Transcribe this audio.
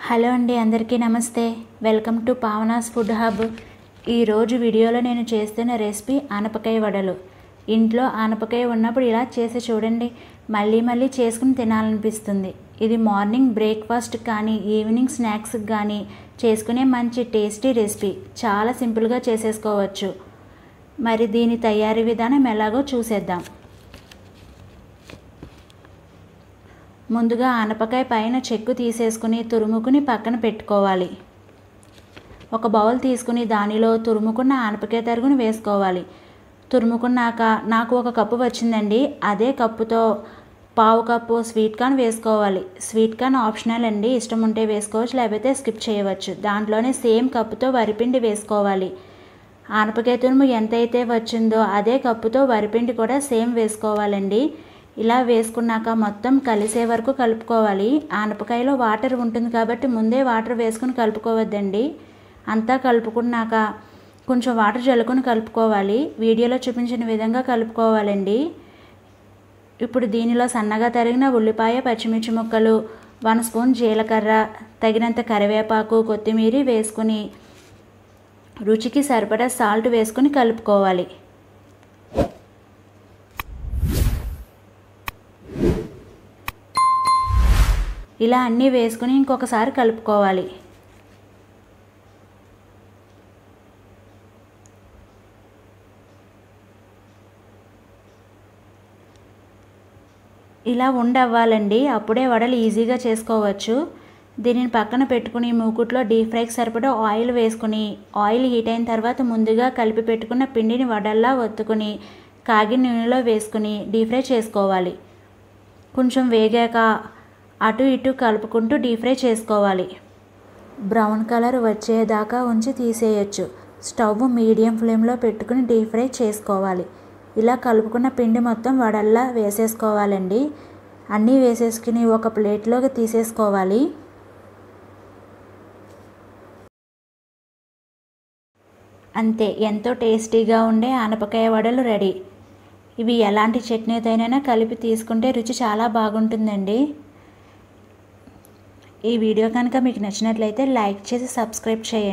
Hello అండి, అందరికీ నమస్తే. Welcome to Pavana's food hub. ఈరోజు వీడియోలో నేను చేస్తున్న రెసిపీ ఆనపకాయ వడలు. ఇంట్లో ఆనపకాయ ఉన్నప్పుడు ఇలా చేసి చూడండి, మళ్ళీ మళ్ళీ చేసుకుని తినాలనిపిస్తుంది. ఇది మార్నింగ్ బ్రేక్ఫాస్ట్ కానీ ఈవినింగ్ స్నాక్స్కి కానీ చేసుకునే మంచి టేస్టీ రెసిపీ. చాలా సింపుల్గా చేసేసుకోవచ్చు. మరి దీని తయారీ విధానం ఎలాగో చూసేద్దాం. ముందుగా ఆనపకాయ పైన చెక్కు తీసేసుకుని తురుముకుని పక్కన పెట్టుకోవాలి. ఒక బౌల్ తీసుకుని దానిలో తురుముకున్న ఆనపకాయ తరుగుని వేసుకోవాలి. తురుముకున్నాక నాకు 1 కప్పు వచ్చిందండి. అదే కప్పుతో 1/2 కప్పు స్వీట్ కార్న్ వేసుకోవాలి. స్వీట్ కార్న్ ఆప్షనల్ అండి, ఇష్టం ఉంటే వేసుకోవచ్చు, లేకపోతే స్కిప్ చేయవచ్చు. దాంట్లోనే సేమ్ కప్పుతో వరిపిండి వేసుకోవాలి. ఆనపకాయ తురుము ఎంతైతే వచ్చిందో అదే కప్పుతో వరిపిండి కూడా సేమ్ వేసుకోవాలండి. ఇలా వేసుకున్నాక మొత్తం కలిసే వరకు కలుపుకోవాలి. ఆనపకాయలో వాటర్ ఉంటుంది కాబట్టి ముందే వాటర్ వేసుకుని కలుపుకోవద్దండి. అంతా కలుపుకున్నాక కొంచెం వాటర్ జల్లుకొని కలుపుకోవాలి. వీడియోలో చూపించిన విధంగా కలుపుకోవాలండి. ఇప్పుడు దీనిలో సన్నగా తరిగిన ఉల్లిపాయ, పచ్చిమిర్చి ముక్కలు, 1 స్పూన్ జీలకర్ర, తగినంత కరివేపాకు, కొత్తిమీర వేసుకుని రుచికి సరిపడా సాల్ట్ వేసుకుని కలుపుకోవాలి. ఇలా అన్నీ వేసుకుని ఇంకొకసారి కలుపుకోవాలి. ఇలా ఉండవ్వాలండి, అప్పుడే వడలు ఈజీగా చేసుకోవచ్చు. దీనిని పక్కన పెట్టుకుని మూకుట్లో డీప్ ఫ్రైకి సరిపడా ఆయిల్ వేసుకుని, ఆయిల్ హీట్ అయిన తర్వాత ముందుగా కలిపి పెట్టుకున్న పిండిని వడల్లా ఒత్తుకుని కాగిన నూనెలో వేసుకుని డీప్ ఫ్రై చేసుకోవాలి. కొంచెం వేగాక అటు ఇటు కలుపుకుంటూ డీప్ ఫ్రై చేసుకోవాలి. బ్రౌన్ కలర్ వచ్చేదాకా ఉంచి తీసేయచ్చు. స్టవ్ మీడియం ఫ్లేమ్లో పెట్టుకుని డీప్ ఫ్రై చేసుకోవాలి. ఇలా కలుపుకున్న పిండి మొత్తం వడల్లా వేసేసుకోవాలండి. అన్నీ వేసేసుకుని ఒక ప్లేట్లోకి తీసేసుకోవాలి. అంతే, ఎంతో టేస్టీగా ఉండే ఆనపకాయ వడలు రెడీ. ఇవి ఎలాంటి చట్నీతోనైనా కలిపి తీసుకుంటే రుచి చాలా బాగుంటుందండి. ఈ వీడియో కనుక మీకు నచ్చినట్లయితే లైక్ చేసి సబ్స్క్రైబ్ చేయండి.